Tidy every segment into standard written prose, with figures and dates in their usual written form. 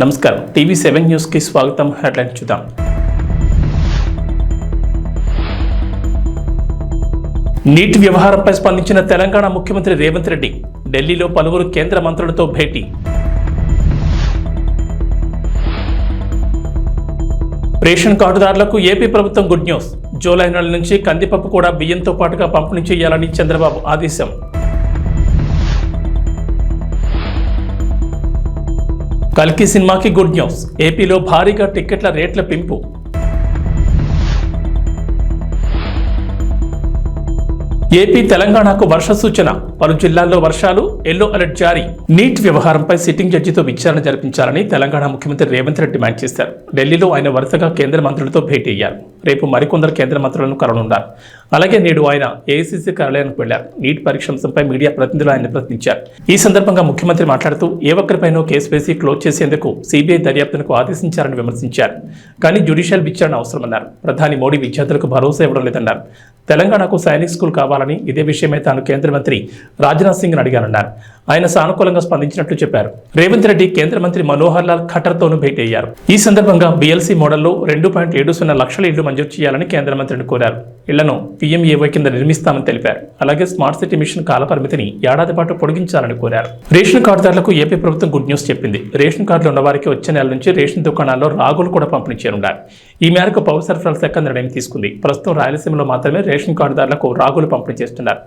నమస్కారం టీవీ7 న్యూస్ కి స్వాగతం. హెడ్లైన్ చూద్దాం. నీట్ వ్యవహారంపై స్పందించిన తెలంగాణ ముఖ్యమంత్రి రేవంత్ రెడ్డి ఢిల్లీలో పలువురు కేంద్ర మంత్రులతో భేటీ. రేషన్ కార్డుదారులకు ఏపీ ప్రభుత్వం గుడ్ న్యూస్. జూలై నెల నుంచి కందిపప్పు కూడా బియ్యంతో పాటుగా పంపిణీ చేయాలని చంద్రబాబు ఆదేశం. కల్కి సినిమాకి గుడ్ న్యూస్. ఏపీలో భారీగా టిక్కెట్ల రేట్ల పెంపు. ఏపీ తెలంగాణకు వర్ష సూచన. పలు జిల్లాల్లో వర్షాలు, ఎల్లో అలర్ట్ జారీ. నీట్ వ్యవహారంపై సిట్టింగ్ జడ్జితో విచారణ జరిపించాలని తెలంగాణ ముఖ్యమంత్రి రేవంత్ రెడ్డి డిమాండ్ చేశారు. ఢిల్లీలో ఆయన వరుసగా కేంద్ర మంత్రులతో భేటీ అయ్యారు. రేపు మరికొందరు కేంద్ర మంత్రులను కలవనున్నారు. అలాగే నేడు ఆయన ఏఐసీసీ కార్యాలయానికి వెళ్లారు. నీట్ పరీక్ష అంశంపై మీడియా ప్రతినిధులు ఆయన ప్రశ్నించారు. ఈ సందర్భంగా ముఖ్యమంత్రి మాట్లాడుతూ ఏ ఒక్కరిపైనో కేసు వేసి క్లోజ్ చేసేందుకు సిబిఐ దర్యాప్తునకు ఆదేశించారని విమర్శించారు. కానీ జ్యుడిషియల్ విచారణ అవసరమన్నారు. ప్రధాని మోడీ విద్యార్థులకు భరోసా ఇవ్వడం లేదన్నారు. తెలంగాణకు సైనిక్ స్కూల్ కావాలని, ఇదే విషయమై తాను కేంద్ర మంత్రి రాజ్నాథ్ సింగ్ అడిగానన్నారు. ఆయన సానుకూలంగా స్పందించినట్లు చెప్పారు. రేవంత్ రెడ్డి కేంద్ర మంత్రి మనోహర్ లాల్ ఖట్టర్తోనూ భేటీ అయ్యారు. ఈ సందర్భంగా బిఎల్సీ మోడల్లో 2.70 లక్షల ఇళ్లు మంజూరు చేయాలని కేంద్ర మంత్రిని కోరారు. ఇళ్లను పీఎంఏవై కింద నిర్మిస్తామని తెలిపారు. అలాగే స్మార్ట్ సిటీ మిషన్ కాలపరిమితిని ఏడాది పాటు పొడిగించాలని కోరారు. రేషన్ కార్డుదారులకు ఏపీ ప్రభుత్వం గుడ్ న్యూస్ చెప్పింది. రేషన్ కార్డులు ఉన్న వారికి వచ్చే నెల నుంచి రేషన్ దుకాణాల్లో రాగులు కూడా పంపిణీ చేయనున్నారు. ఈ మేరకు పౌర సరఫరాల శాఖ నిర్ణయం తీసుకుంది. ప్రస్తుతం రాయలసీమలో మాత్రమే రేషన్ కార్డుదారులకు రాగులు పంపిణీ చేస్తున్నారు.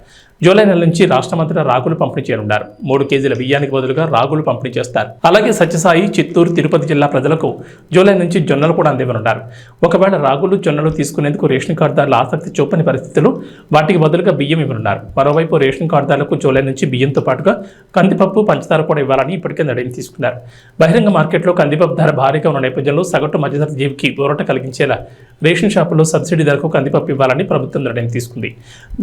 జూలై నెల నుంచి రాష్ట్రమంతటా రాగులు పంపిణీ చేయనున్నారు. 3 కేజీల బియ్యానికి బదులుగా రాగులు పంపిణీ చేస్తారు. అలాగే సత్యసాయి, చిత్తూరు, తిరుపతి జిల్లా ప్రజలకు జూలై నుంచి జొన్నలు కూడా అందివ్వనున్నారు. ఒకవేళ రాగులు, జొన్నలు తీసుకునేందుకు రేషన్ కార్డుదారులు ఆసక్తి చూపని పరిస్థితులు వాటికి బదులుగా బియ్యం ఇవ్వనున్నారు. మరోవైపు రేషన్ కార్డుదారులకు జూలై నుంచి బియ్యంతో పాటుగా కందిపప్పు, పంచదార కూడా ఇవ్వాలని ఇప్పటికే నిర్ణయం తీసుకున్నారు. బహిరంగ మార్కెట్లో కందిపప్పు ధర భారీగా ఉన్న నేపథ్యంలో సగటు మధ్యతరగతి జీవికి ఊరట కలిగించేలా రేషన్ షాపుల్లో సబ్సిడీ ధరకు కందిపప్పు ఇవ్వాలని ప్రభుత్వం నిర్ణయం తీసుకుంది.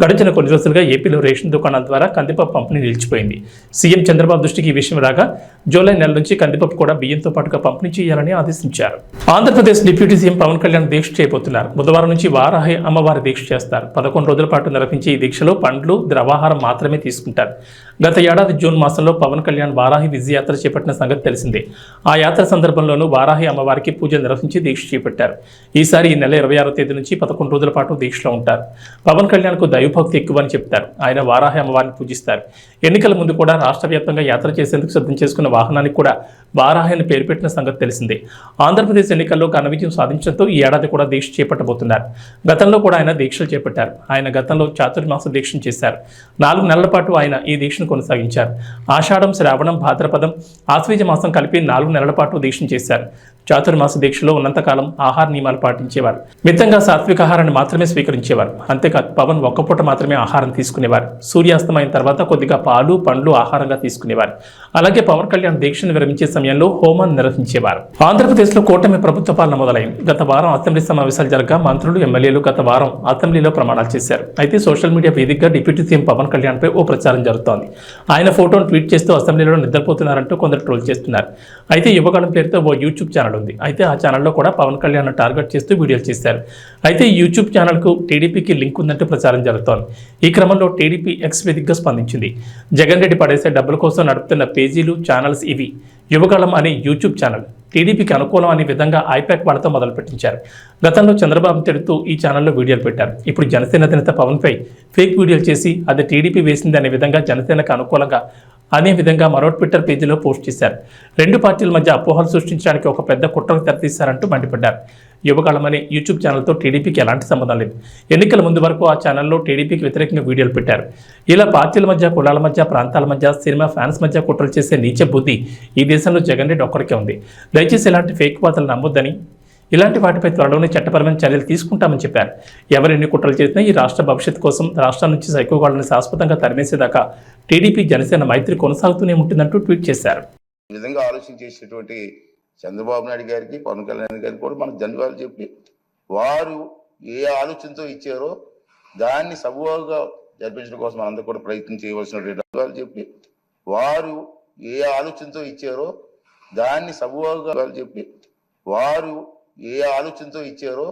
గడిచిన కొన్ని రోజులుగా ఏపీలో రేషన్ దుకాణాల ద్వారా కందిపప్పు పంపిణీ నిలిచిపోయింది. సీఎం చంద్రబాబు దృష్టికి ఈ విషయం రాగా జూలై నెల నుంచి కందిపప్పు కూడా బియ్యంతో పాటుగా పంపిణీ చేయాలని ఆదేశించారు. ఆంధ్రప్రదేశ్ డిప్యూటీ సీఎం పవన్ కళ్యాణ్ దీక్ష చేయబోతున్నారు. బుధవారం నుంచి వారాహి అమ్మవారి దీక్ష చేస్తారు. 11 రోజుల పాటు నిర్వహించే ఈ దీక్షలో పండ్లు, ద్రవాహారం మాత్రమే తీసుకుంటారు. గత ఏడాది జూన్ మాసంలో పవన్ కళ్యాణ్ వారాహి విజయయాత్ర చేపట్టిన సంగతి తెలిసిందే. ఆ యాత్ర సందర్భంలోనూ వారాహి అమ్మవారికి పూజలు నిర్వహించి దీక్ష చేపట్టారు. ఈసారి ఈ నెల 26వ తేదీ నుంచి 11 రోజుల పాటు దీక్షలో ఉంటారు. పవన్ కళ్యాణ్కు దైవభక్తి ఎక్కువని చెప్తారు. ఆయన వారాహి అమ్మవారిని పూజిస్తారు. ఎన్నికల ముందు కూడా రాష్ట్ర వ్యాప్తంగా యాత్ర చేసేందుకు సిద్ధం చేసుకున్న వాహనానికి కూడా వారాహి అని పేరు పెట్టిన సంగతి తెలిసిందే. ఆంధ్రప్రదేశ్ ఎన్నికల్లో ఘన విజయం సాధించడంతో ఈ ఏడాది కూడా దీక్ష చేపట్టబోతున్నారు. గతంలో కూడా ఆయన దీక్షలు చేపట్టారు. ఆయన గతంలో చాతుర్మాస దీక్షను చేశారు. 4 నెలల పాటు ఆయన ఈ దీక్షను కొనసాగించారు. ఆషాఢం, శ్రావణం, భాద్రపదం, ఆశ్వీజ మాసం కలిపి 4 నెలల పాటు దీక్షను చేశారు. చాతుర్మాస దీక్షలో ఉన్నంతకాలం ఆహార నియమాలు పాటించేవారు. మితంగా సాత్విక ఆహారాన్ని మాత్రమే స్వీకరించేవారు. అంతేకాదు పవన్ ఒక్కపూట మాత్రమే ఆహారం తీసుకునేవారు. సూర్యాస్తమైన తర్వాత కొద్దిగా పాలు, పండ్లు ఆహారంగా తీసుకునేవారు. అలాగే పవన్ కళ్యాణ్ దీక్షను విరమించే సమయంలో హోమాన్ని నిర్వహించేవారు. ఆంధ్రప్రదేశ్లో కూటమి ప్రభుత్వ పాలన మొదలైంది. గత వారం అసెంబ్లీ సమావేశాలు జరగా మంత్రులు, ఎమ్మెల్యేలు గత వారం అసెంబ్లీలో ప్రమాణాలు చేశారు. అయితే సోషల్ మీడియా వేదికగా డిప్యూటీ సీఎం పవన్ కళ్యాణ్ పై ఓ ప్రచారం జరుగుతోంది. ఆయన ఫోటోను ట్వీట్ చేస్తూ అసెంబ్లీలో నిద్రపోతున్నారంటూ కొందరు ట్రోల్ చేస్తున్నారు. అయితే యువకాలం పేరుతో ఓ యూట్యూబ్ ఛానల్ ఉంది. అయితే ఆ ఛానల్లో కూడా పవన్ కళ్యాణ్ టార్గెట్ చేస్తూ వీడియోలు చేశారు. అయితే ఈ యూట్యూబ్ ఛానల్కు టీడీపీకి లింక్ ఉందంటూ ప్రచారం జరుగుతోంది. ఈ క్రమంలో టీడీపీ ఎక్స్ వేదికగా స్పందించింది. జగన్ రెడ్డి పడేసే డబ్బుల కోసం నడుపుతున్న పేజీలు, ఛానల్స్ ఇవి. యువకాలం అనే యూట్యూబ్ ఛానల్ టీడీపీకి అనుకూలం అనే విధంగా ఐపాక్ వాళ్ళతో మొదలుపెట్టించారు. గతంలో చంద్రబాబు తిడుతూ ఈ ఛానల్లో వీడియోలు పెట్టారు. ఇప్పుడు జనసేన అధినేత పవన్పై ఫేక్ వీడియోలు చేసి అది టీడీపీ వేసింది అనే విధంగా జనసేనకు అనుకూలంగా అనే విధంగా మరో ట్విట్టర్ పేజీలో పోస్ట్ చేశారు. 2 పార్టీల మధ్య అపోహలు సృష్టించడానికి ఒక పెద్ద కుట్రకు తెరతీశారంటూ మండిపడ్డారు. యువకాలం అనే యూట్యూబ్ ఛానల్తో టీడీపీకి ఎలాంటి సంబంధం లేదు. ఎన్నికల ముందు వరకు ఆ ఛానల్లో టీడీపీకి వ్యతిరేకంగా వీడియోలు పెట్టారు. ఇలా పార్టీల మధ్య, కులాల మధ్య, ప్రాంతాల మధ్య, సినిమా ఫ్యాన్స్ మధ్య కుట్రలు చేసే నీచ బుద్ధి ఈ దేశంలో జగన్ రెడ్డి ఒక్కరికే ఉంది. దయచేసి ఇలాంటి ఫేక్ వార్తలు నమ్మొద్దని, ఇలాంటి వాటిపై త్వరలోనే చట్టపరమైన చర్యలు తీసుకుంటామని చెప్పారు. ఎవరెన్ని కుట్రలు చేసినా ఈ రాష్ట్ర భవిష్యత్తు కోసం రాష్ట్రం నుంచి సైకోగాళ్లను శాశ్వతంగా తరిమేసేదాకా టీడీపీ, జనసేన మైత్రి కొనసాగుతూనే ఉంటుందంటూ ట్వీట్ చేశారు. ఈ విధంగా ఆలోచన చేసేటువంటి చంద్రబాబు నాయుడు గారికి, పవన్ కళ్యాణ్ గారికి కూడా మనకు ధన్యవాదాలు చెప్పి, వారు ఏ ఆలోచనతో ఇచ్చారో దాన్ని సబూగా జరిపించడం కోసం మనందరూ కూడా ప్రయత్నం చేయవలసినటువంటి ధన్యవాదాలు చెప్పి, వారు ఏ ఆలోచనతో ఇచ్చారో దాన్ని సబూగా చెప్పి, వారు ఏ ఆలోచనతో ఇచ్చారో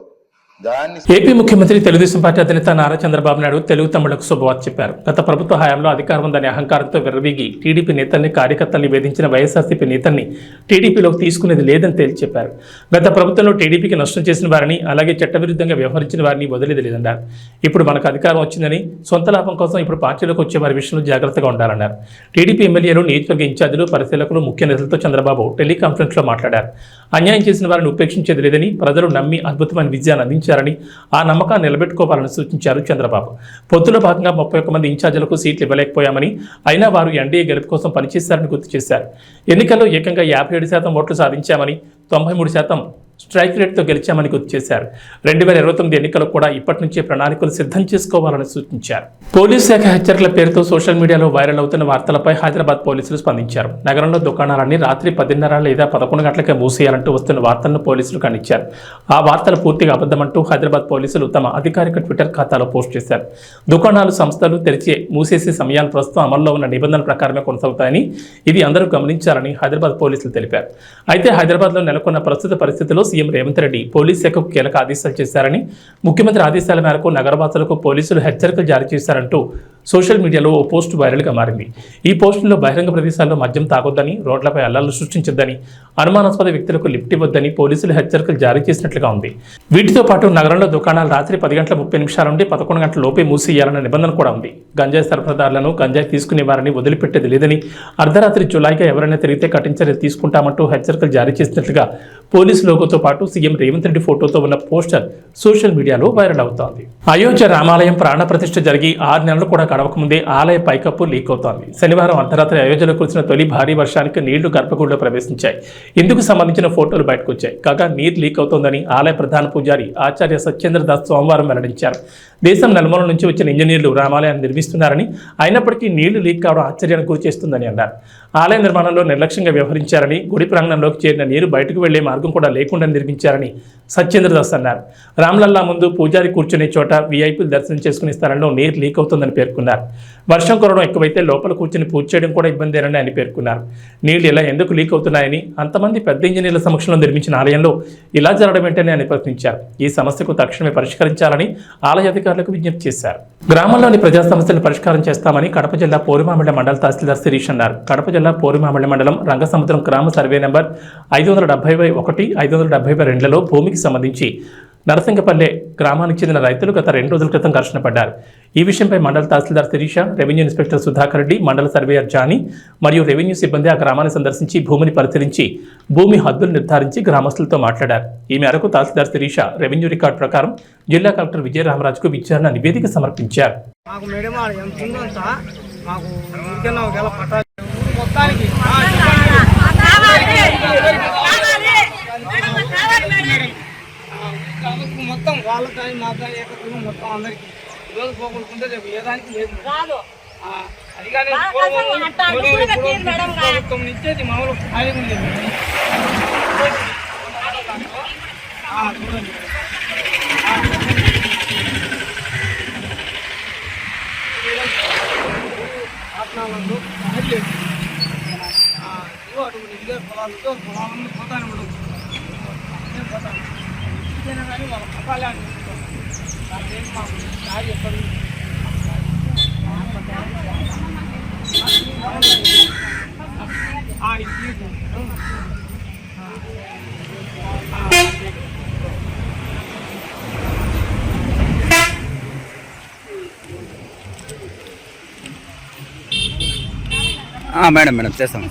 దాన్ని ఏపీ ముఖ్యమంత్రి తెలుగుదేశం పార్టీ అధినేత నారా చంద్రబాబు నాయుడు తెలుగు తమ్ముళ్లకు శుభవార్త చెప్పారు. గత ప్రభుత్వ హయాంలో అధికారం ఉందనే అహంకారంతో విర్రవీగి టీడీపీ నేతల్ని కార్యకర్తల్ని వేధించిన వైఎస్ఆర్సీపీ నేతల్ని టీడీపీలోకి తీసుకునేది లేదని తేల్చి చెప్పారు. గత ప్రభుత్వంలో టీడీపీకి నష్టం చేసిన వారిని, అలాగే చట్టవిరుద్ధంగా వ్యవహరించిన వారిని వదిలేది లేదన్నారు. ఇప్పుడు మనకు అధికారం వచ్చిందని సొంత లాభం కోసం ఇప్పుడు పార్టీలోకి వచ్చే వారి విషయంలో జాగ్రత్తగా ఉండాలన్నారు. టీడీపీ ఎమ్మెల్యేలు, నియోజకవర్గ ఇన్ఛార్జీలు, పరిశీలకులు, ముఖ్య నేతలతో చంద్రబాబు టెలికాన్ఫరెన్స్ లో మాట్లాడారు. అన్యాయం చేసిన వారిని ఉపేక్షించేది లేదని, ప్రజలు నమ్మి అద్భుతమైన విజయాన్ని అందించారని, ఆ నమ్మకాన్ని నిలబెట్టుకోవాలని సూచించారు చంద్రబాబు. పొత్తులో భాగంగా 31 మంది ఇన్ఛార్జీలకు సీట్లు ఇవ్వలేకపోయామని, అయినా వారు ఎన్డీఏ గెలుపు కోసం పనిచేశారని గుర్తు చేశారు. ఎన్నికల్లో ఏకంగా 57% ఓట్లు సాధించామని, 93% స్ట్రైక్ రేట్తో గెలిచామని గుర్తు చేశారు. 2029 ఎన్నికలకు కూడా ఇప్పటి నుంచే ప్రణాళికలు సిద్ధం చేసుకోవాలని సూచించారు. పోలీస్ శాఖ హెచ్చరికల పేరుతో సోషల్ మీడియాలో వైరల్ అవుతున్న వార్తలపై హైదరాబాద్ పోలీసులు స్పందించారు. నగరంలో దుకాణాలన్నీ రాత్రి 10:30 లేదా 11 గంటలకే మూసేయాలంటూ వస్తున్న వార్తలను పోలీసులు ఖండించారు. ఆ వార్తలు పూర్తిగా అబద్ధమంటూ హైదరాబాద్ పోలీసులు తమ అధికారిక ట్విట్టర్ ఖాతాలో పోస్ట్ చేశారు. దుకాణాలు, సంస్థలు మూసేసే సమయాలు ప్రస్తుతం అమల్లో ఉన్న నిబంధనల ప్రకారమే కొనసాగుతాయని, ఇది అందరూ గమనించాలని హైదరాబాద్ పోలీసులు తెలిపారు. అయితే హైదరాబాద్లో నెలకొన్న ప్రస్తుత పరిస్థితుల్లో సీఎం రేవంత్ రెడ్డి పోలీస్ శాఖకు కీలక ఆదేశాలు చేశారని, ముఖ్యమంత్రి ఆదేశాల మేరకు నగరవాసులకు పోలీసులు హెచ్చరికలు జారీ చేశారంటూ సోషల్ మీడియాలో ఓ పోస్ట్ వైరల్గా మారింది. ఈ పోస్టులో బహిరంగ ప్రదేశాల్లో మద్యం తాగొద్దని, రోడ్లపై అల్లాలు సృష్టించొద్దని, అనుమానాస్పద వ్యక్తులకు లిఫ్ట్ ఇవ్వొద్దని పోలీసులు హెచ్చరికలు జారీ చేసినట్లుగా ఉంది. వీటితో పాటు నగరంలో దుకాణాలు రాత్రి 10:30 నుండి 11 గంటల లోపే మూసేయాలన్న నిబంధన కూడా ఉంది. గంజాయి సరఫరాదారులను, గంజాయి తీసుకునే వారిని వదిలిపెట్టేది లేదని, అర్ధరాత్రి జులైగా ఎవరైనా తిరిగితే కఠిన చర్యలు తీసుకుంటామంటూ హెచ్చరికలు జారీ చేసినట్లుగా పోలీసు లోగోతో పాటు సీఎం రేవంత్ రెడ్డి ఫోటోతో ఉన్న పోస్టర్ సోషల్ మీడియాలో వైరల్ అవుతోంది. అయోధ్య రామాలయం ప్రాణ ప్రతిష్ఠ జరిగి 6 నెలలు కూడా గడవకముందే ఆలయ పైకప్పు లీక్ అవుతోంది. శనివారం అర్ధరాత్రి అయోధ్యలో కురిసిన తొలి భారీ వర్షానికి నీళ్లు గర్భగుడిలో ప్రవేశించాయి. ఇందుకు సంబంధించిన ఫోటోలు బయటకు వచ్చాయి. కాగా నీరు లీక్ అవుతోందని ఆలయ ప్రధాన పూజారి ఆచార్య సత్యేంద్ర దాస్ సోమవారం వెల్లడించారు. దేశం నలుమూల నుంచి వచ్చిన ఇంజనీర్లు రామాలయాన్ని నిర్మిస్తున్నారని, అయినప్పటికీ నీళ్లు లీక్ కావడం ఆశ్చర్యానికి గురి చేస్తుందని అన్నారు. ఆలయ నిర్మాణంలో నిర్లక్ష్యంగా వ్యవహరించారని, గుడి ప్రాంగణంలోకి చేరిన నీరు బయటకు వెళ్లే మార్గం కూడా లేకుండా నిర్మించారని సత్యేంద్ర దాస్ అన్నారు. రామ్లల్లా ముందు పూజారి కూర్చునే చోట వీఐపీలు దర్శనం చేసుకునే స్థలంలో నీరు లీక్ అవుతుందని పేర్కొన్నారు. వర్షం కురవడం ఎక్కువైతే లోపల కూర్చుని పూజ చేయడం కూడా ఇబ్బందేనని ఆయన పేర్కొన్నారు. నీళ్లు ఇలా ఎందుకు లీక్ అవుతున్నాయని, అంతమంది పెద్ద ఇంజనీర్ల సమక్షంలో నిర్మించిన ఆలయంలో ఇలా జరగడం ఏంటని ఆయన ప్రశ్నించారు. ఈ సమస్యకు తక్షణమే పరిష్కరించాలని ఆలయ అధికారులకు విజ్ఞప్తి చేశారు. గ్రామంలోని ప్రజా సమస్యలను పరిష్కారం చేస్తామని కడప జిల్లా పోరుమామిళ్ల మండల తహసీల్దార్ శిరీష్ అన్నారు. కడప జిల్లా పోరుమామిళ్ల మండలం రంగసముద్రం గ్రామ సర్వే నెంబర్ 570/1, 570/2లలో భూమికి సంబంధించి నరసింగపల్లె గ్రామానికి చెందిన రైతులు గత 2 రోజుల క్రితం ఘర్షణ పడ్డారు. ఈ విషయంపై మండల తహసీల్దార్ శిరీష, రెవెన్యూ ఇన్స్పెక్టర్ సుధాకర్ రెడ్డి, మండల సర్వేయర్ జానీ మరియు రెవెన్యూ సిబ్బంది ఆ గ్రామాన్ని సందర్శించి భూమిని పరిశీలించి భూమి హద్దులు నిర్ధారించి గ్రామస్తులతో మాట్లాడారు. ఈ మేరకు తహసీల్దార్ శిరీష రెవెన్యూ రికార్డు ప్రకారం జిల్లా కలెక్టర్ విజయరామరాజుకు విచారణ నివేదిక సమర్పించారు. మొత్తం వాళ్ళ కానీ మా కానీ ఏకత్వం మొత్తం అందరికి రోజు పోగొట్టుకుంటే రేపు ఏ దానికి లేదు. అది కానీ ప్రభుత్వం ఇచ్చేది మామూలు ఖాళీగా ఉండేది. చూడండి ఆత్మాలంలో లేదు. అటువంటి ఇదే పొలాలతో పొలాలను పోతానే ఉండదు. పోతాను కానీ వాళ్ళ పట్టాలే అనిపిస్తుంది. దానికేం మాకు దారి ఎక్కడు మేడం చేస్తాం.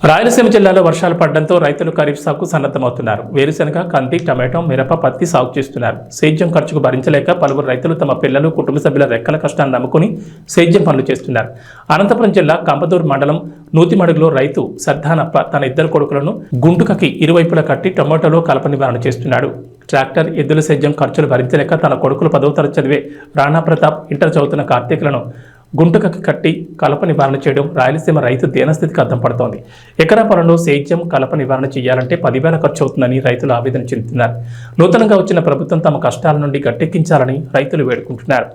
రాయలసీమ జిల్లాలో వర్షాలు పడడంతో రైతులు ఖరీఫ్ సాగుకు సన్నద్ధమవుతున్నారు. వేరుశెనగ, కంది, టమాటో, మిరప, పత్తి సాగు చేస్తున్నారు. సేద్యం ఖర్చుకు భరించలేక పలువురు రైతులు తమ పిల్లలు, కుటుంబ సభ్యుల రెక్కల కష్టాన్ని నమ్ముకుని సేద్యం పనులు చేస్తున్నారు. అనంతపురం జిల్లా కంపదూరు మండలం నూతిమడుగులో రైతు సర్దానప్ప తన 2 కొడుకులను గుంటుకకి ఇరువైపులా కట్టి టమాటోలో కలప నివారణ చేస్తున్నాడు. ట్రాక్టర్, ఎద్దుల సేద్యం ఖర్చులు భరించలేక తన కొడుకులు 10వ తరగతి చదివే రాణా ప్రతాప్, ఇంటర్ చదువుతున్న కార్తీకులను గుంటకకి కట్టి కలప నివారణ చేయడం రాయలసీమ రైతు దీనస్థితికి అద్దం పడుతోంది. ఎకరా పొలంలో సేద్యం, కలప నివారణ చేయాలంటే 10,000 ఖర్చు అవుతుందని రైతులు ఆవేదన చెందుతున్నారు. నూతనంగా వచ్చిన ప్రభుత్వం తమ కష్టాల నుండి గట్టెక్కించాలని రైతులు వేడుకుంటున్నారు.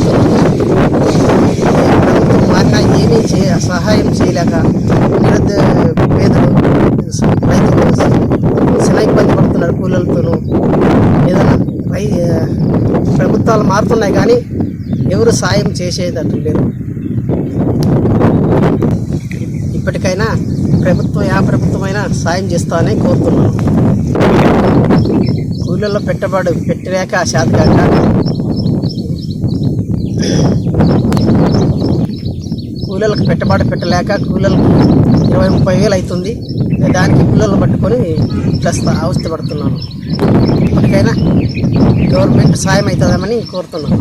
ప్రభుత్వం మారినా ఏమీ సహాయం చేయలేక పేదలు రైతులు చాలా ఇబ్బంది పడుతున్నారు కూలీలతోనూ. ఏదైనా ప్రభుత్వాలు మారుతున్నాయి కానీ ఎవరు సాయం చేసేటట్టు లేరు. ఇప్పటికైనా ప్రభుత్వమైనా సాయం చేస్తామని కోరుతున్నాను. కూలీల్లో పెట్టుబడి పెట్టలేక శాతకాక కూలీలకు పెట్టుబడి పెట్టలేక కూలీలకు 20-30 వేలు అవుతుంది. దానికి కూలీలను పట్టుకొని ప్రస్తుతం అవస్థపడుతున్నాను. ఇప్పటికైనా గవర్నమెంట్ సాయం అవుతుందామని కోరుతున్నాను.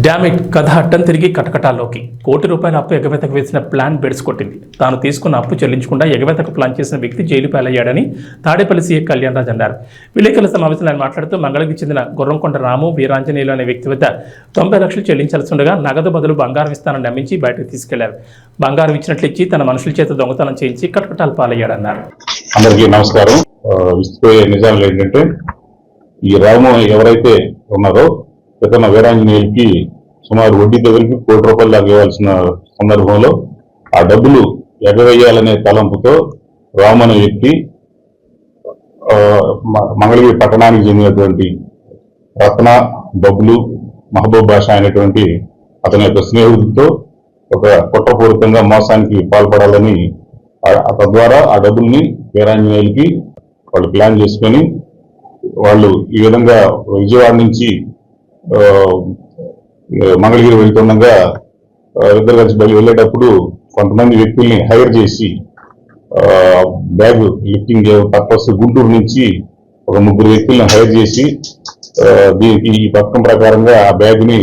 డామిట్ కథ అడ్డం తిరిగి కటకటాల్లోకి. ₹1 కోటి అప్పు ఎగవేతకు వేసిన ప్లాన్ బెడ్స్ కొట్టింది. తాను తీసుకున్న అప్పు చెల్లించకుండా ఎగవేతకు ప్లాన్ చేసిన వ్యక్తి జైలు పాలయ్యాడని తాడేపల్లి సీఏ కళ్యాణ్ రాజ్ అన్నారు. విలేకరుల సమావేశంలో ఆయన మాట్లాడుతూ మంగళగిరికి చెందిన గుర్రంకొండ రాము వీరాంజనేయులు అనే వ్యక్తి వద్ద 90 లక్షలు చెల్లించాల్సి ఉండగా నగదు బదులు బంగారం ఇస్తానని నమ్మించి బయటకు తీసుకెళ్లారు. బంగారం ఇచ్చినట్లు ఇచ్చి తన మనుషుల చేత దొంగతనం చేయించి కటకటాలు పాలయ్యాడన్నారు. అందరికీ నమస్కారం. విసిపోయే నిజాలు ఏంటంటే, ఈ రాము ఎవరైతే ఉన్నారో ఇతను వీరాంజనేయులకి సుమారు వడ్డీతో కలిపి ₹1 కోటి దాకా ఇవ్వాల్సిన సందర్భంలో ఆ డబ్బులు ఎగవేయాలనే తలంపుతో రాము అనే వ్యక్తి మంగళగిరి పట్టణానికి చెందినటువంటి రత్న, బబ్లు, మహబూబ్ బాషా అనేటువంటి అతని యొక్క స్నేహితుడితో ఒక కుట్రపూరితంగా మోసానికి పాల్పడాలని తద్వారా ఆ డబ్బుల్ని వీరాంజనేయులకి వాళ్ళు ప్లాన్ చేసుకొని వాళ్ళు ఈ విధంగా విజయవాడ నుంచి మంగళగిరి వెళ్తుండగా ఇద్దరు కలిసి వెళ్ళేటప్పుడు కొంతమంది వ్యక్తుల్ని హైర్ చేసి బ్యాగ్ లిఫ్టింగ్ పర్పస్ గుంటూరు నుంచి ఒక 3 వ్యక్తులను హైర్ చేసి దీనికి ఈ పథకం ప్రకారంగా ఆ బ్యాగ్ ని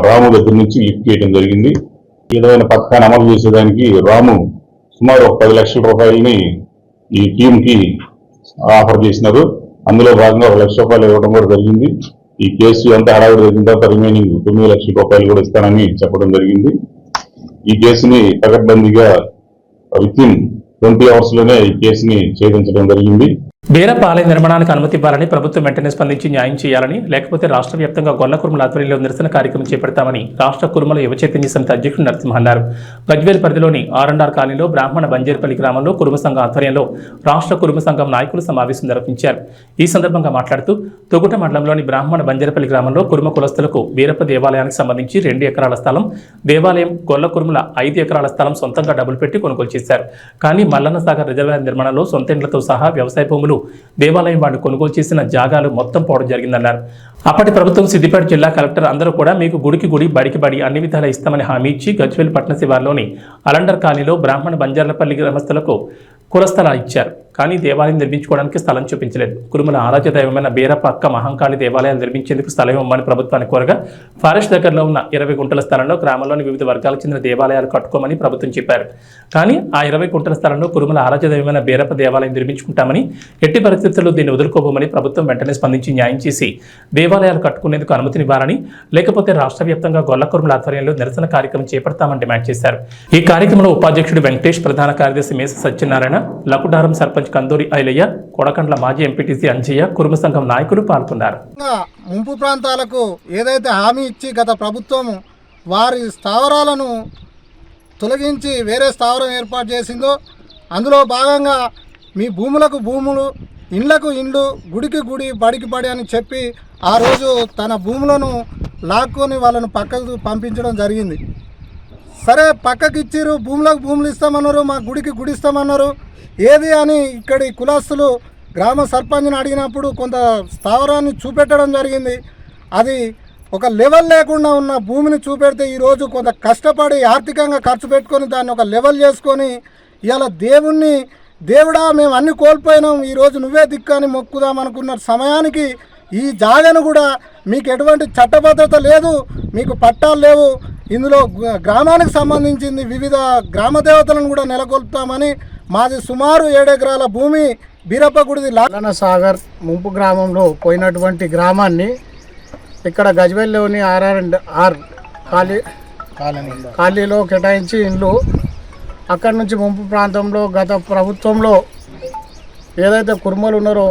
రాము దగ్గర నుంచి లిఫ్ట్ చేయడం జరిగింది. ఈ విధమైన పథకాన్ని అమలు చేసేదానికి రాము సుమారు ₹10 లక్షల ఈ టీమ్ కి ఆఫర్ చేసినారు. అందులో భాగంగా ₹1 లక్ష ఇవ్వడం కూడా జరిగింది. ఈ కేసు అంతా హడావిడి జరిగిన తర్వాత రిమైనింగ్ ₹9 లక్షల కూడా ఇస్తానని చెప్పడం జరిగింది. ఈ కేసుని పకడ్బందీగా వితిన్ 20 hours లోనే ఈ కేసుని ఛేదించడం జరిగింది. బీరప్ప ఆలయ నిర్మాణానికి అనుమతి ఇవ్వాలని ప్రభుత్వం వెంటనే స్పందించి న్యాయం చేయాలని, లేకపోతే రాష్ట్ర వ్యాప్తంగా గొల్ల కురుమల ఆధ్వర్యంలో నిరసన కార్యక్రమం చేపడతామని రాష్ట్ర కురుమల యువ చైతన్య సమితి అధ్యక్షుడు నరసింహ అన్నారు. గజ్వేల్ పరిధిలోని R&R కాలనీలో బ్రాహ్మణ బంజేర్పల్లి గ్రామంలో కురుమ సంఘం ఆధ్వర్యంలో రాష్ట్ర కురుమ సంఘం నాయకులు సమావేశం నిర్వహించారు. ఈ సందర్భంగా మాట్లాడుతూ తొగుట మండలంలోని బ్రాహ్మణ బంజేర్పల్లి గ్రామంలో కురుమ కులస్తులకు బీరప్ప దేవాలయానికి సంబంధించి 2 ఎకరాల స్థలం, దేవాలయం గొల్ల కురుమల 5 ఎకరాల స్థలం సొంతంగా డబ్బులు పెట్టి కొనుగోలు చేశారు. కానీ మల్లన్న సాగర్ రిజర్వాయర్ నిర్మాణంలో సొంత ఇండ్లతో సహా వ్యవసాయ భూములు దేవాలయం వాళ్ళు కొనుగోలు చేసిన జాగాలు మొత్తం పోవడం జరిగిందన్నారు. అప్పటి ప్రభుత్వం సిద్దిపేట జిల్లా కలెక్టర్ అందరూ కూడా మీకు గుడికి గుడి, బడికి బడి అన్ని విధాలా ఇస్తామని హామీ ఇచ్చి గజ్వేల్ పట్టణ శివార్లోని R&R కాలనీలో బ్రాహ్మణ బంజార్లపల్లి గ్రామస్తులకు కులస్థలాలు ఇచ్చారు. కానీ దేవాలయం నిర్మించుకోవడానికి స్థలం చూపించలేదు. కురుమల ఆరాధ్య దైవమైన బీరప్ప అక్క మహంకాళి దేవాలయాలు నిర్మించేందుకు స్థలం ఇవ్వమని ప్రభుత్వాన్ని కోరగా ఫారెస్ట్ దగ్గరలో ఉన్న 20 గుంటల స్థలంలో గ్రామంలోని వివిధ వర్గాలకు చెందిన దేవాలయాలు కట్టుకోమని ప్రభుత్వం చెప్పారు. కానీ ఆ 20 గుంటల స్థలంలో కురుమల ఆరాధ్య దైవమైన బీరప్ప దేవాలయం నిర్మించుకుంటామని, ఎట్టి పరిస్థితుల్లో దీన్ని వదులుకోబోమని ప్రభుత్వం వెంటనే స్పందించి న్యాయం చేసి దేవాలయాలు కట్టుకునేందుకు అనుమతినివ్వాలని, లేకపోతే రాష్ట్ర వ్యాప్తంగా గొల్ల కురుమల ఆధ్వర్యంలో నిరసన కార్యక్రమం చేపడతామని డిమాండ్ చేశారు. ఈ కార్యక్రమంలో ఉపాధ్యక్షుడు వెంకటేష్, ప్రధాన కార్యదర్శి మేస సత్యనారాయణ, లకుడారం సర్పంచ్ కందూరి ఐలయ్య, కొడకండ్ల మాజీ ఎంపీటీసీ అంజయ్య, కురుమ సంఘం నాయకులు పాల్గొన్నారు. ముంపు ప్రాంతాలకు ఏదైతే హామీ ఇచ్చి గత ప్రభుత్వం వారి స్థావరాలను తొలగించి వేరే స్థావరం ఏర్పాటు చేసిందో అందులో భాగంగా మీ భూములకు భూములు, ఇండ్లకు ఇండ్లు, గుడికి గుడి, బడికి బడి అని చెప్పి ఆ రోజు తన భూములను లాక్కొని వాళ్ళను పక్కకు పంపించడం జరిగింది. సరే, పక్కకి ఇచ్చిర్రు, భూములకు భూములు ఇస్తామన్నారు, మా గుడికి గుడి ఇస్తామన్నారు. ఏది అని ఇక్కడి కులస్తులు గ్రామ సర్పంచ్ని అడిగినప్పుడు కొంత స్థావరాన్ని చూపెట్టడం జరిగింది. అది ఒక లెవెల్ లేకుండా ఉన్న భూమిని చూపెడితే ఈరోజు కొంత కష్టపడి ఆర్థికంగా ఖర్చు పెట్టుకొని దాన్ని ఒక లెవెల్ చేసుకొని ఇవాళ దేవుడా మేము అన్ని కోల్పోయినాం, ఈరోజు నువ్వే దిక్కని మొక్కుదాం అనుకున్న సమయానికి ఈ జాగను కూడా మీకు ఎటువంటి చట్టబద్ధత లేదు, మీకు పట్టాలు లేవు, ఇందులో గ్రామానికి సంబంధించింది వివిధ గ్రామ దేవతలను కూడా నెలకొల్పుతామని మాది సుమారు 7 ఎకరాల భూమి బీరప్ప గుడిది మల్లన్న సాగర్ ముంపు గ్రామంలో పోయినటువంటి గ్రామాన్ని ఇక్కడ గజ్వేల్లోని R&R కాలనీలో కేటాయించి ఇండ్లు అక్కడి నుంచి ముంపు ప్రాంతంలో గత ప్రభుత్వంలో ఏదైతే కుర్మలు ఉన్నారో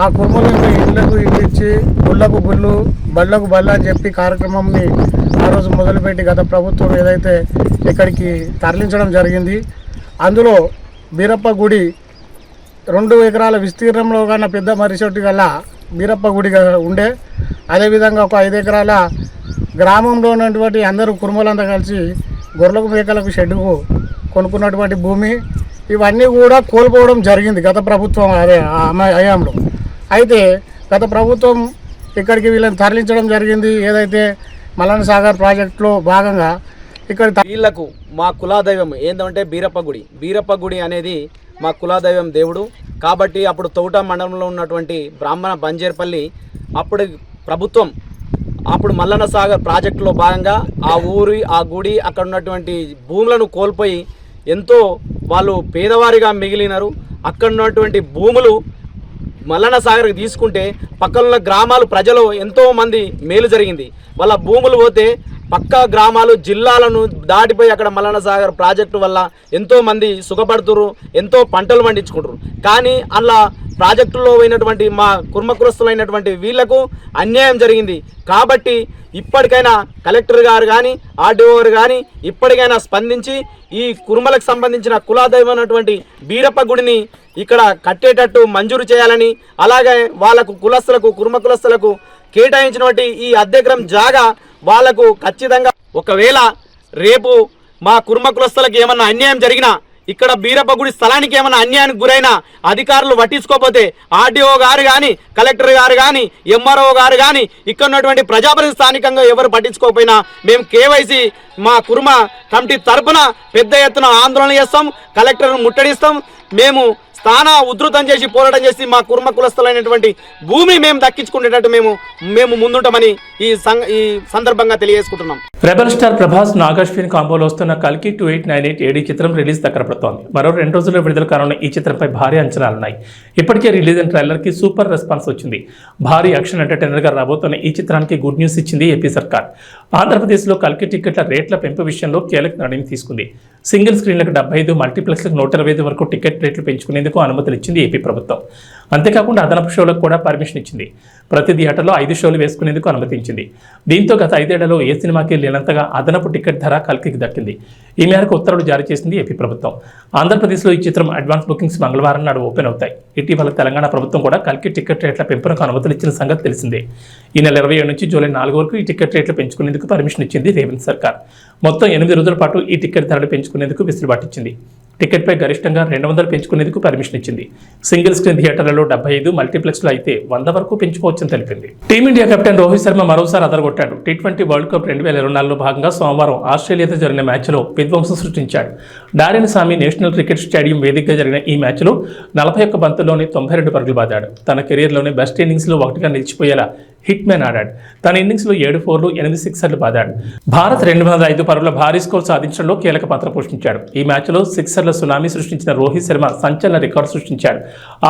ఆ కుర్మలను ఇళ్లకు ఇల్లు ఇచ్చి గుళ్ళకు గుళ్ళు బళ్ళకు బళ్ళ అని చెప్పి కార్యక్రమంని ఆ రోజు మొదలుపెట్టి గత ప్రభుత్వం ఏదైతే ఇక్కడికి తరలించడం జరిగింది. అందులో బీరప్ప గుడి 2 ఎకరాల విస్తీర్ణంలో కన్నా పెద్ద మరిసొట్టి గల బీరప్ప గుడిగా ఉండే, అదేవిధంగా ఒక 5 ఎకరాల గ్రామంలో ఉన్నటువంటి అందరూ కుర్మలంతా కలిసి గొర్రెలకు మేకలకు షెడ్డుకు కొనుక్కున్నటువంటి భూమి ఇవన్నీ కూడా కోల్పోవడం జరిగింది గత ప్రభుత్వం హయాంలో. అయితే గత ప్రభుత్వం ఇక్కడికి వీళ్ళని తరలించడం జరిగింది. ఏదైతే మల్లన్న సాగర్ ప్రాజెక్టులో భాగంగా ఇక్కడ వీళ్లకు మా కులాదైవం ఏంటంటే బీరప్ప గుడి అనేది మా కులాదైవం దేవుడు. కాబట్టి అప్పుడు తోట మండలంలో ఉన్నటువంటి బ్రాహ్మణ బంజేర్పల్లి ప్రభుత్వం మల్లన్న సాగర్ ప్రాజెక్టులో భాగంగా ఆ గుడి అక్కడ ఉన్నటువంటి భూములను కోల్పోయి ఎంతో వాళ్ళు పేదవారిగా మిగిలినారు. అక్కడ ఉన్నటువంటి భూములు మల్లన్న సాగర్కి తీసుకుంటే పక్కనున్న గ్రామాలు ప్రజలు ఎంతోమంది మేలు జరిగింది. వాళ్ళ భూములు పోతే పక్క గ్రామాలు జిల్లాలను దాటిపోయి అక్కడ మల్లన్న సాగర్ ప్రాజెక్టు వల్ల ఎంతోమంది సుఖపడుతురు, ఎంతో పంటలు పండించుకుంటారు. కానీ అలా ప్రాజెక్టులో పోయినటువంటి మా కుర్మకులస్తులైనటువంటి వీళ్లకు అన్యాయం జరిగింది. కాబట్టి ఇప్పటికైనా కలెక్టర్ గారు కానీ ఆర్డీఓ గారు కానీ ఇప్పటికైనా స్పందించి ఈ కుర్మలకు సంబంధించిన కులాదైవమైనటువంటి బీరప్ప గుడిని ఇక్కడ కట్టేటట్టు మంజూరు చేయాలని, అలాగే వాళ్ళకు కుర్మ కులస్తులకు కేటాయించినటువంటి ఈ అద్దెకరం జాగా వాళ్లకు ఖచ్చితంగా ఒకవేళ రేపు మా కుర్మ కులస్తులకు ఏమన్నా అన్యాయం జరిగినా, ఇక్కడ బీరప్ప గుడి స్థలానికి ఏమైనా అన్యాయానికి గురైనా అధికారులు పట్టించుకోకపోతే ఆర్డీఓ గారు కానీ కలెక్టర్ గారు కానీ ఎంఆర్ఓ గారు కానీ ఇక్కడ ఉన్నటువంటి ప్రజాప్రతినిధి స్థానికంగా ఎవరు పట్టించుకోకపోయినా మేము కేవైసీ మా కుర్మ కమిటీ తరఫున పెద్ద ఎత్తున ఆందోళన చేస్తాం, కలెక్టర్ను ముట్టడిస్తాం. మేము స్థాన ఉధృతం చేసి పోరాటం చేసి మా కుర్మ కులస్తులైనటువంటి భూమి మేము దక్కించుకునేటట్టు మేము ముందుంటామని ఈ సందర్భంగా తెలియజేసుకుంటున్నాం. రెబల్ స్టార్ ప్రభాస్ నాగాశ్విన్ కాంబోలో వస్తున్న కల్కి 2898 ఏడీ చిత్రం రిలీజ్ దగ్గర పడుతోంది. మరో 2 రోజుల్లో విడుదల కానున్న ఈ చిత్రంపై భారీ అంచనాలున్నాయి. ఇప్పటికే రిలీజ్ అయిన ట్రైలర్ కి సూపర్ రెస్పాన్స్ వచ్చింది. భారీ యాక్షన్ ఎంటర్టైనర్ గా రాబోతున్న ఈ చిత్రానికి గుడ్ న్యూస్ ఇచ్చింది ఏపీ సర్కార్. ఆంధ్రప్రదేశ్లో కల్కి టికెట్ల రేట్ల పెంపు విషయంలో కీలక నిర్ణయం తీసుకుంది. సింగిల్ స్క్రీన్లకు 75, మల్టీప్లెక్స్లకు 125 వరకు టికెట్ రేట్లు పెంచుకునేందుకు అనుమతులు ఇచ్చింది ఏపీ ప్రభుత్వం. అంతేకాకుండా అదనపు షోలకు కూడా పర్మిషన్ ఇచ్చింది. ప్రతి థియేటర్లో 5 షోలు వేసుకునేందుకు అనుమతించింది. దీంతో గత 5 ఏళ్లలో ఏ సినిమాకి లేనంతగా అదనపు టికెట్ ధర కల్కికి దక్కింది. ఈ మేరకు ఉత్తర్వులు జారీ చేసింది ఏపీ ప్రభుత్వం. ఆంధ్రప్రదేశ్లో ఈ చిత్రం అడ్వాన్స్ బుకింగ్స్ మంగళవారం నాడు ఓపెన్ అవుతాయి. ఇటీవల తెలంగాణ ప్రభుత్వం కూడా కల్కి టికెట్ రేట్ల పెంపునకు అనుమతులు ఇచ్చిన సంగతి తెలిసిందే. ఈ నెల 27 నుంచి జూలై 4 వరకు ఈ టికెట్ రేట్లు పెంచుకునేందుకు పర్మిషన్ ఇచ్చింది రేవంత్ సర్కార్. మొత్తం 8 రోజుల పాటు ఈ టికెట్ ధరలు పెంచుకునేందుకు వెసులుబాటు ఇచ్చింది. టికెట్పై గరిష్టంగా 200 పెంచుకునేందుకు పర్మిషన్ ఇచ్చింది. సింగిల్ స్క్రీన్ థియేటర్లలో 75, మల్టీప్లెక్స్లో అయితే 100 వరకు పెంచుకోవచ్చని తెలిపింది. టీమిండియా కెప్టెన్ రోహిత్ శర్మ మరోసారి అదరగొట్టాడు. T20 వరల్డ్ కప్ 2024లో భాగంగా సోమవారం ఆస్ట్రేలియాతో జరిగిన మ్యాచ్లో విధ్వంసం సృష్టించాడు. డారెన్ సామి నేషనల్ క్రికెట్ స్టేడియం వేదికగా జరిగిన ఈ మ్యాచ్లో 41 బంతుల్లోనే 92 పరుగులు బాదాడు. తన కెరీర్లోనే బెస్ట్ ఇన్నింగ్స్లో ఒకటిగా నిలిచిపోయేలా హిట్ మ్యాన్ ఆడాడు. తన ఇన్నింగ్స్లో 7 4లు 8 సిక్సర్లు బాదాడు. భారత్ 205 పరుగుల భారీ స్కోర్ సాధించడంలో కీలక పాత్ర పోషించాడు. ఈ మ్యాచ్లో సిక్సర్ల సునామీ సృష్టించిన రోహిత్ శర్మ సంచలన రికార్డు సృష్టించాడు.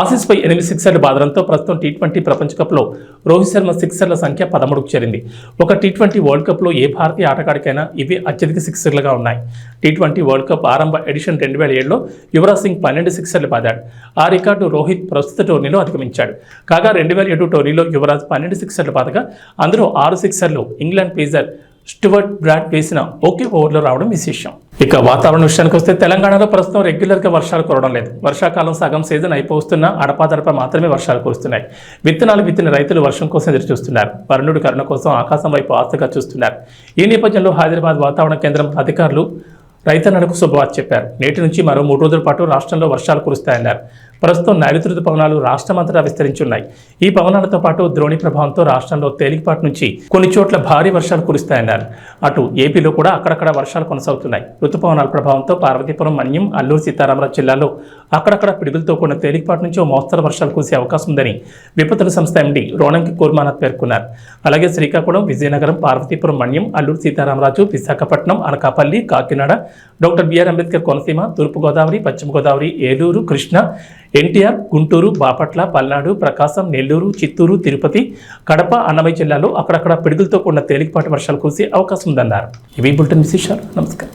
ఆసీస్పై 8 సిక్సర్లు బాదడంతో ప్రస్తుతం T20 ప్రపంచ కప్లో రోహిత్ శర్మ సిక్సర్ల సంఖ్య 13కు చేరింది. ఒక T20 వరల్డ్ కప్లో ఏ భారతీయ ఆటగాడికైనా ఇవి అత్యధిక సిక్సర్లుగా ఉన్నాయి. T20 వరల్డ్ కప్ ఆరంభ ఎడిషన్ 2007లో యువరాజ్ సింగ్ 12 సిక్సర్లు బాదాడు. ఆ రికార్డు రోహిత్ ప్రస్తుత టోర్నీలో అధిగమించాడు. కాగా 2007 టోర్నీలో యువరాజ్ 12 సిక్సర్లు బాదగా అందులో 6 సిక్సర్లు ఇంగ్లాండ్ పేసర్ స్టూవర్ట్ బ్రాడ్ వేసిన ఒకే ఓవర్లో రావడం విశేషం. ఇక వాతావరణ విషయానికి వస్తే తెలంగాణలో ప్రస్తుతం రెగ్యులర్గా వర్షాలు కురవడం లేదు. వర్షాకాలం సగం సీజన్ అయిపోతున్నా అడపాదడప మాత్రమే వర్షాలు కురుస్తున్నాయి. విత్తనాలు విత్తిన రైతులు వర్షం కోసం ఎదురు చూస్తున్నారు. వరుణుడి కరుణ కోసం ఆకాశం వైపు ఆశగా చూస్తున్నారు. ఈ నేపథ్యంలో హైదరాబాద్ వాతావరణ కేంద్రం అధికారులు రైతన్నలకు శుభవార్త చెప్పారు. నేటి నుంచి మరో 3 రోజుల పాటు రాష్ట్రంలో వర్షాలు కురుస్తాయన్నారు. ప్రస్తుతం నైరుతి రుతుపవనాలు రాష్ట్రమంతటా విస్తరించున్నాయి. ఈ పవనాలతో పాటు ద్రోణి ప్రభావంతో రాష్ట్రంలో తేలికపాటి నుంచి కొన్ని చోట్ల భారీ వర్షాలు కురుస్తాయన్నారు. అటు ఏపీలో కూడా అక్కడక్కడ వర్షాలు కొనసాగుతున్నాయి. రుతుపవనాల ప్రభావంతో పార్వతీపురం, మన్యం, అల్లూరు సీతారామరాజు జిల్లాలో అక్కడక్కడ పిడుగులతో కూడిన తేలికపాటి నుంచి ఓ మోస్తరు వర్షాలు కురిసే అవకాశం ఉందని విపత్తుల సంస్థ ఎండీ రోణంకి కోర్మానాథ్ పేర్కొన్నారు. అలాగే శ్రీకాకుళం, విజయనగరం, పార్వతీపురం, మన్యం, అల్లూరు సీతారామరాజు, విశాఖపట్నం, అనకాపల్లి, కాకినాడ, డాక్టర్ బిఆర్ అంబేద్కర్ కోనసీమ, తూర్పుగోదావరి, పశ్చిమ గోదావరి, ఏలూరు, కృష్ణా, ఎన్టీఆర్, గుంటూరు, బాపట్ల, పల్నాడు, ప్రకాశం, నెల్లూరు, చిత్తూరు, తిరుపతి, కడప, అన్నమయ్య జిల్లాలో అక్కడక్కడ పిడుగులతో కూడిన తేలికపాటి వర్షాలు కురిసే అవకాశం ఉందన్నారు. ఇవి బులెటిన్ విశేషాలు. నమస్కారం.